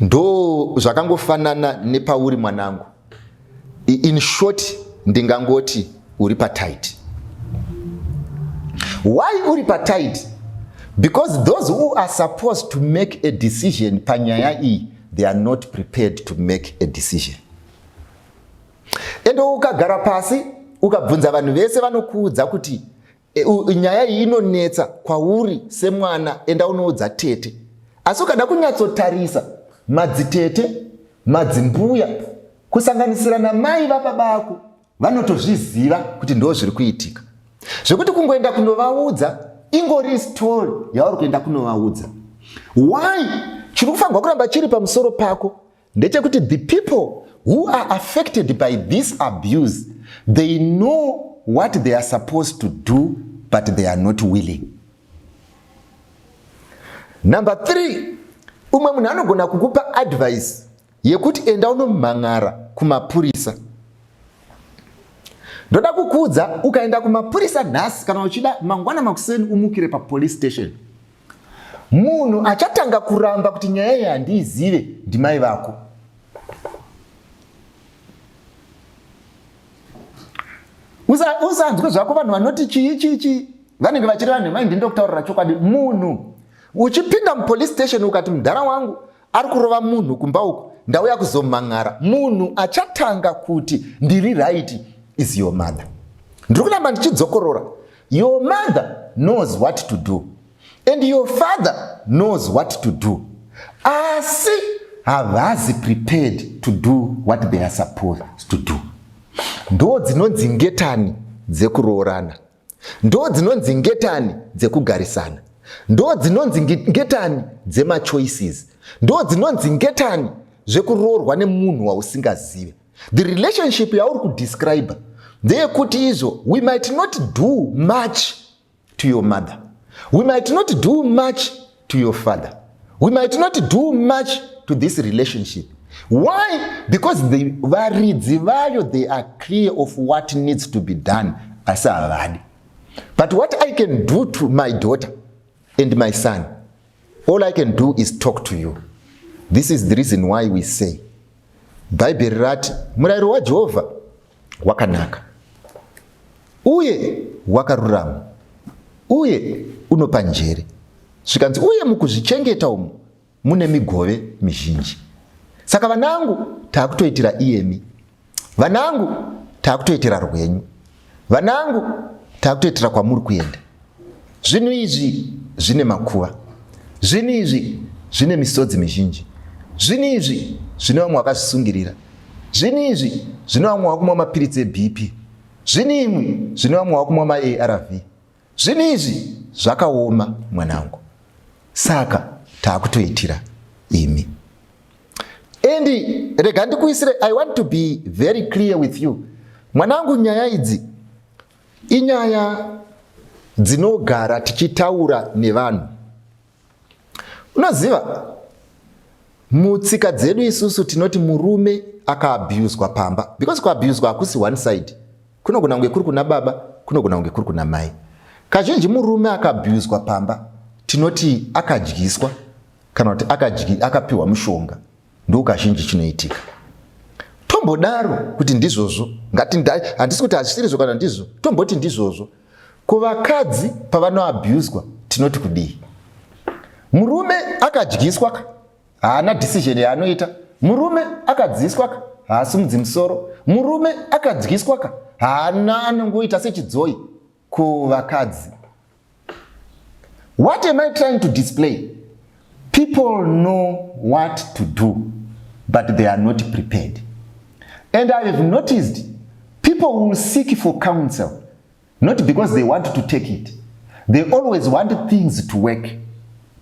Ndo zvakangofanana nepauri mwanangu. In short ndingangoti uri patight. Why uri patight? Because those who are supposed to make a decision panyaya iyi, they are not prepared to make a decision. Endo ukagara pasi ukabvunza vanhu vese vanokuudza kuti nyaya iyi inonetsa kwauri semwana, enda unoudza tete. Asi ukada kunyatsotarisa madzitete, madzimbuya, kusanganisira namai vababa vako, vanotozviziva kuti ndo zviri kuitika. Zvekuti kungoenda kunovaudza ingori story yauri kuenda kunovaudza. Why? Chiri kufanirwa kuramba chiri pamusoro pako ndechekuti the people who are affected by this abuse, they know what they are supposed to do, but they are not willing. Number 3, umwe munhu anogona kukupa advice yekuti enda unomhang'ara kumapurisa. Ndoda kukuudza ukaenda kumapurisa nhasi kana uchida mangwana makuseni umukire papolice station, munhu achatanga kuramba kuti nyaya iyi handiizive ndimai vako. Usanzwe zvako vanhu vanoti chii vanenge vachiri vanhu mai ndinokutaurira chokwadi. Munhu uchipinda mupolice station ukati mudhara wangu ari kurova munhu kumba uko, ndauya kuzomhang'ara, munhu achatanga kuti ndiri right is your mother. Ndiri kuramba ndichidzokorora. Your mother knows what to do and your father knows what to do. Asi havazi prepared to do what they are supposed to do. Ndo dzinonzi ngetani dzekuroorana, ndo dzinonzi ngetani dzekugarisana, ndo dzinonzi ngetani dzemachoices, ndo dzinonzi ngetani zvekuroorwa nemunhu wausingazive. The relationship yauri kudescribe ndeyekuti izvo, we might not do much to your mother, we might not do much to your father, we might not do much to this relationship. Why? Because varidzi vayo, they are clear of what needs to be done as a. But what I can do to my daughter and my son, all I can do is talk to you. This is the reason why we say, Bible rat, murayiro wa Jehovah wakanaka, uye wakarurama, uye unopa njere. Zvikanzi uye mukuzvichengeta umu mune migove mizhinji. Saka vanangu taakutoitira iyemi, vanangu taakutoitira rwenyu, vanangu taakutoitira kwamuri kuenda. Zvinhu izvi zvine makuva, zvinhu izvi zvine misodzi mizhinji, zvinhu izvi zvine vamwe vakazvisungirira, zvinhu izvi zvine vamwe vakumwa mapiritsi eBP, zvinhu imwe zvine vamwe vakumwa maARV, zvinhu izvi zvakaoma mwanangu. Saka taakutoitira imi. And rega ndikuisire, I want to be very clear with you. Mwanangu, nyaya idzi inyaya dzinogara tichitaura nevanhu. Unoziva, mutsika dzedu isusu tinoti murume akaabuswa pamba, because kuabuswa hakusi one side. Kunogona kunge kuri kuna baba, kunogona kunge kuri kuna mai. Kazhinji murume akaabuswa pamba tinoti akadyiswa kana kuti akapiwa mushonga, ndo kazhinji chinoitika. Tombodaro kuti ndizvozvo, handisi kuti hazvisiri kana ndizvo, tomboti ndizvozvo. Kuvakadzi pavanoabuswa tinoti kudii? Murume akadyiswa haana decision yaanoita, murume akadyiswa haasimudzi musoro, murume akadyiswa haana anongoita sechidzoi kuvakadzi. What am I trying to display? People know what to do, but they are not prepared. And I have noticed people will seek for counsel, not because they want to take it. They always want things to work,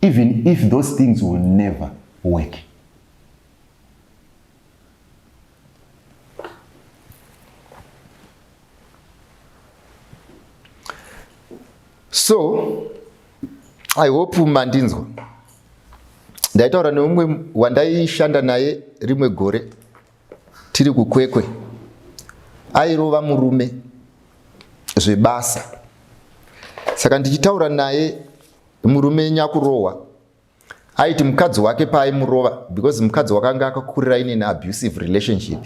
even if those things will never work. So, I hope mandinzwa. Ndaitaura neumwe wandaishanda naye rimwe gore tiri kuKwekwe. Airova murume zvebasa. Saka ndichitaura naye, murume nyakurohwa, aiti mukadzi wake paaimurova, because mukadzi wakanga akakurira ine abusive relationship.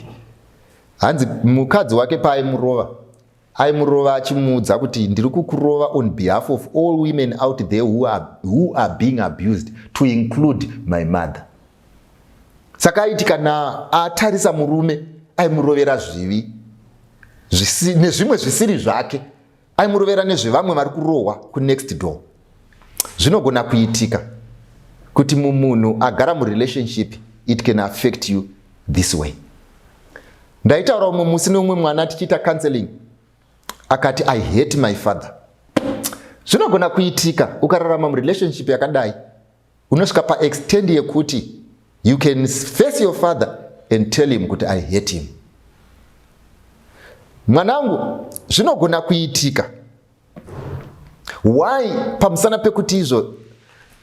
Hanzi mukadzi wake paaimurova, aimurova achimuudza kuti ndiri kukurova on behalf of all women out there who are being abused, to include my mother. Saka aiti kana atarisa murume aimurovera zvivi nezvimwe zvisiri zvake, aimurovera nezvevamwe vari kurohwa kunext door. Zvinogona kuitika kuti munhu agara murelationship, it can affect you this way. Ndaitaura umwe musi neumwe mwana tichiita counseling, akati I hate my father. Zvinogona kuitika ukararama murelationship yakadai, unosvika paextend yekuti you can face your father and tell him kuti I hate him. Mwanangu, zvinogona kuitika. Why? Pamusana pekuti izvo,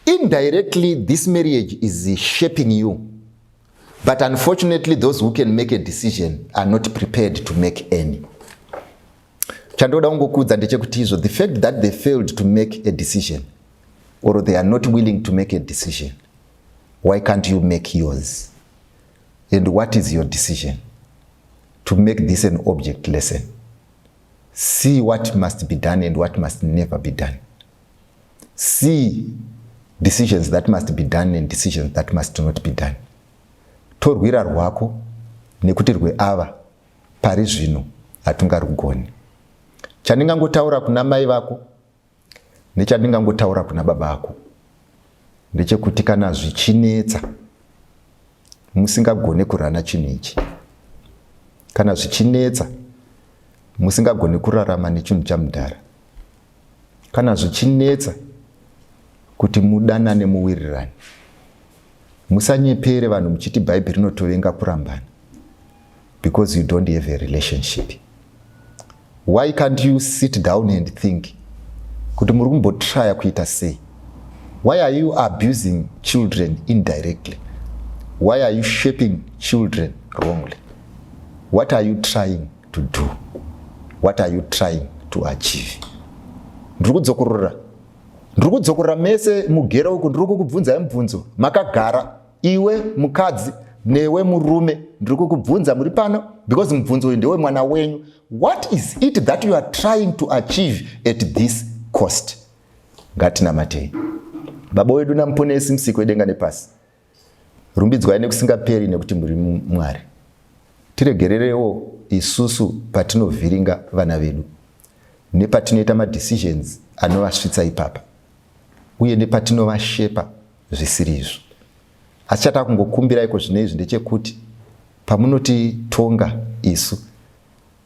indirectly this marriage is shaping you. But unfortunately those who can make a decision are not prepared to make any. Chandoda ungokuudza ndechekuti izvo, the fact that they failed to make a decision, or they are not willing to make a decision, why can't you make yours? And what is your decision? To make this an object lesson. See what must be done and what must never be done. See decisions that must be done and decisions that must not be done. Torwira rwako nekuti rweava pari zvino hatungarugoni. Chandingangotaura kuna mai vako nechandingangotaura kuna baba vako ndechekuti kana zvichinetsa musingagone kurana chinhu ichi, kana zvichinetsa musingagone kurarama nechinhu chamudhara, kana zvichinetsa kuti mudanane muwirirane, musanyepere vanhu muchiti Bhaibheri rinotovenga kurambana, because you don't have a relationship. Why can't you sit down and think kuti muri kumbotraya kuita sei? Why are you abusing children indirectly? Why are you shaping children wrongly? What are you trying to do? What are you trying to achieve? Ndrukudzokorora mese mugera uku ndrukukubvunza mubvunzo makagara iwe mukadzi newe murume ndrukukubvunza muri pano because mubvunzo uyu ndewe mwana wenyu. What is it that you are trying to achieve at this cost? Ngatinamatei. Baba wedu namuponesi musiki wedenga nepasi, rumbidzwai nekusingaperi nekuti muri Mwari. Tiregererewo isusu patinovhiringa vana vedu nepatinoita madecisions anovasvitsa ipapa uye nepatinovashepa zvisiri izvo. Asi chatava kungokumbiraiko zvino izvi ndechekuti pamunotitonga isu,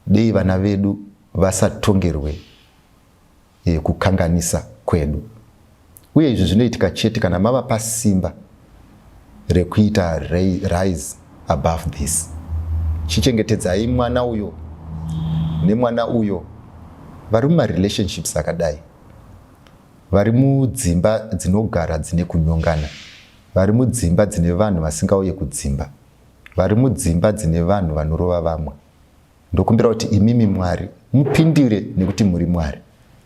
dei vana vedu vasatongerwe kukanganisa kwedu. Uye izvi zvinoitika chete kana mava pasimba rekuita rise above this. Chichengetedzai mwana uyo nemwana uyo vari mumarelationships akadai, vari mudzimba dzinogara dzine kunyongana, vari mudzimba dzine vanhu vasingauye kudzimba, vari mudzimba dzine vanhu vanorova vamwe. Ndokumbira kuti imimi Mwari mupindire nekuti muri Mwari,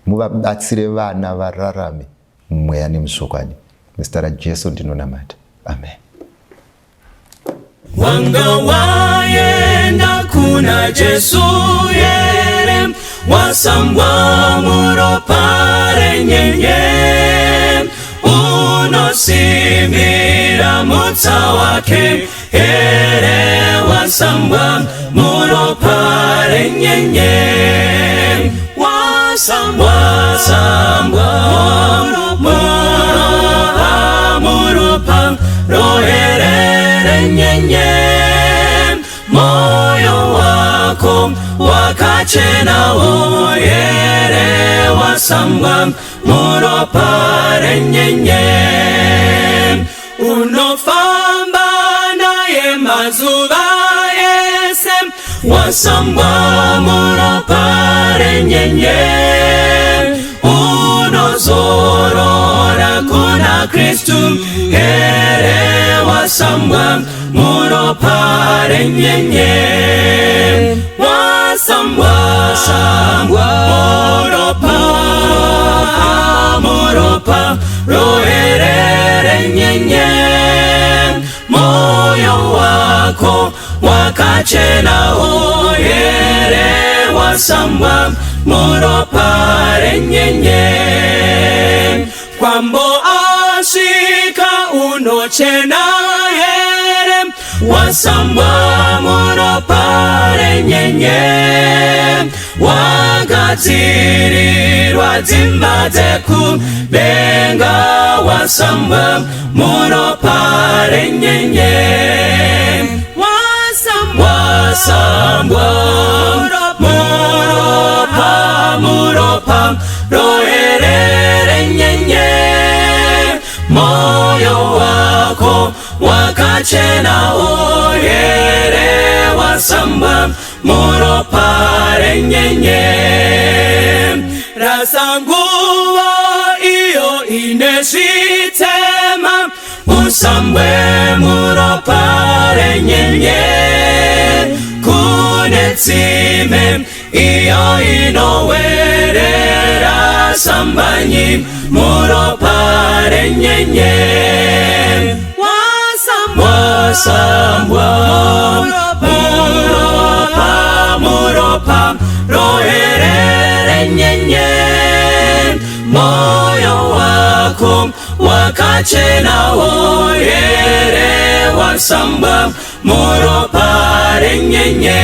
muvabatsire vana vararame mumweya nemusvokwadi. Muzita raJesu ndinonamata. Amen. Wanga waenda kuna Jesu yere, wasambwa muropa renyenye, unosimira mutsa wake yere, wasambwa muropa renyenye, wasambwa muropa rohere nyenye, moyo wako wakachena oyere, wasambwa muropa renyenye, unofamba naye mazuva ese, wasambwa muropa renyenye, unozorora kuna Kristu here, wasambwa muropa renyenye, wasambwa muropa rohere renyenye, moyo wako wakachena oyere, wasambwa muropa renyenye, kwambo asika unochena here, wasambwa muropa renyenye, wagadzirirwa dzimba dzekudenga, wasambwa muropa renyenye, muropa rohere renyenye, moyo wako wakachena oyere, wasambwa muropa renyenye, rasanguva iyo inesitema, usambwe muropa renyenye, kunetsime iyo inowerera, sambanyi muropa renyenye, muropa rohere renyenye, moyo wako wakachena oyere, wasambwa muropa renyenye,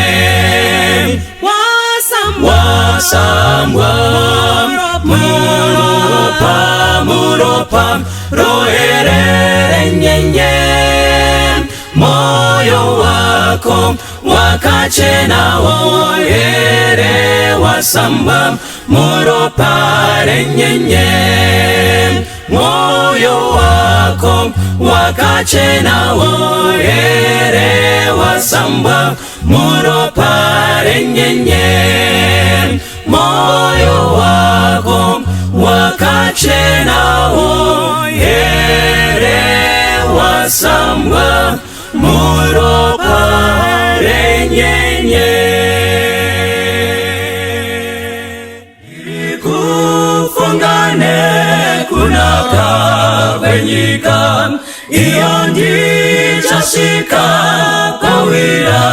muropa rohere renyenye, moyo wako wakachena oyere, wasambwa muropa renyenye, moyo wako wakachena oyere, wasambwa muropa renyenye, moyo wako wakachena oyere. renyenye kufungane kuna kavenyika iyo ndichashika kawira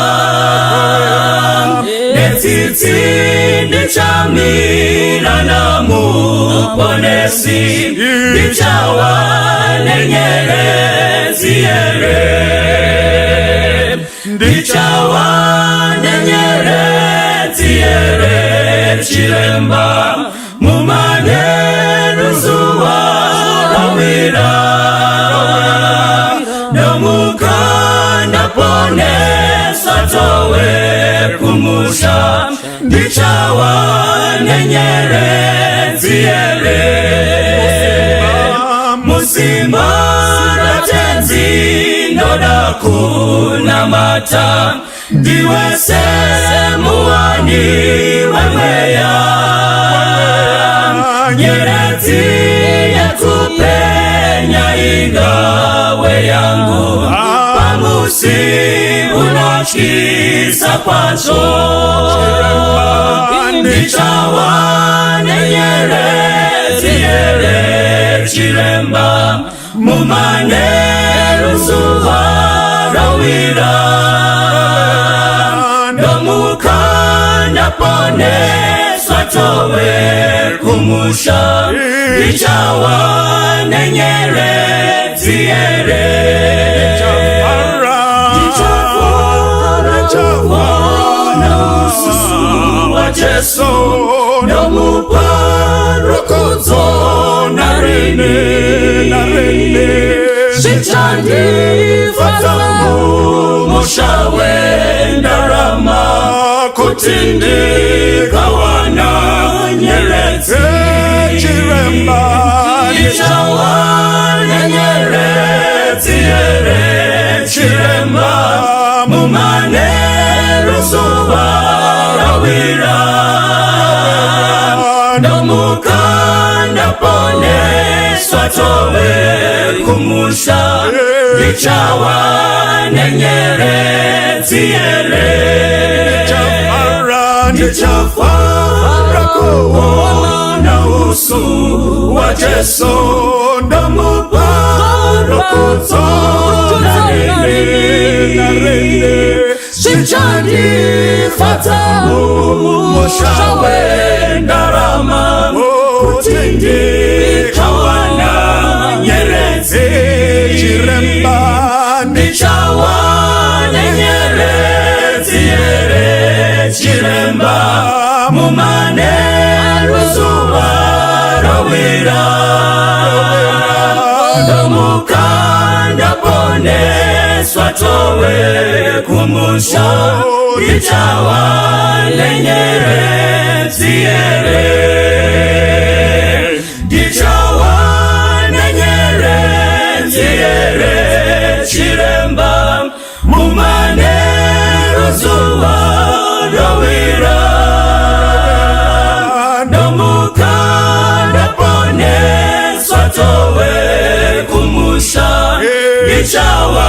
netiti ndichamira na muponesi ndichawa nenyerezi yere ndichawa nenyerezi yere chiremba mumanero zuwa rawira nomukanda pone satowe kumusha ndichawa nenyerezi yere musimba natenzi ndoda kuna mata ndiwese muwani weweya nyerezi yakupenya ingawe yangu pamusi unachisa kwacho ndichawa nenyerezi yere chiremba mumanero zuwa rawira nomukanda pone swatowe kumusha ndichawa nenyerezi yere na ususu wa Jesu nomuparokozo na rene shichandi fatamu mushawe ndarama kutindi kawana nyerezi chiremba ndichawa nenyerezi yere chiremba mumanero zuwa rawira nomukanda pone swatowe kumusha ndichawa nenyerezi yere ndichafara kuona usu wa Jesu nomuparokozo na rene shichandi fatamu mushawe ndarama kutindi kawana nyerezi chiremba ndichawa nenyerezi yere chiremba mumanero zuwa rawira nomukanda pone swatowe kumusha ndichawa nenyerezi yere ndichawa nenyerezi yere chiremba mumanero zuwa rawira nomukanda pone swatowe kumusha ndichawa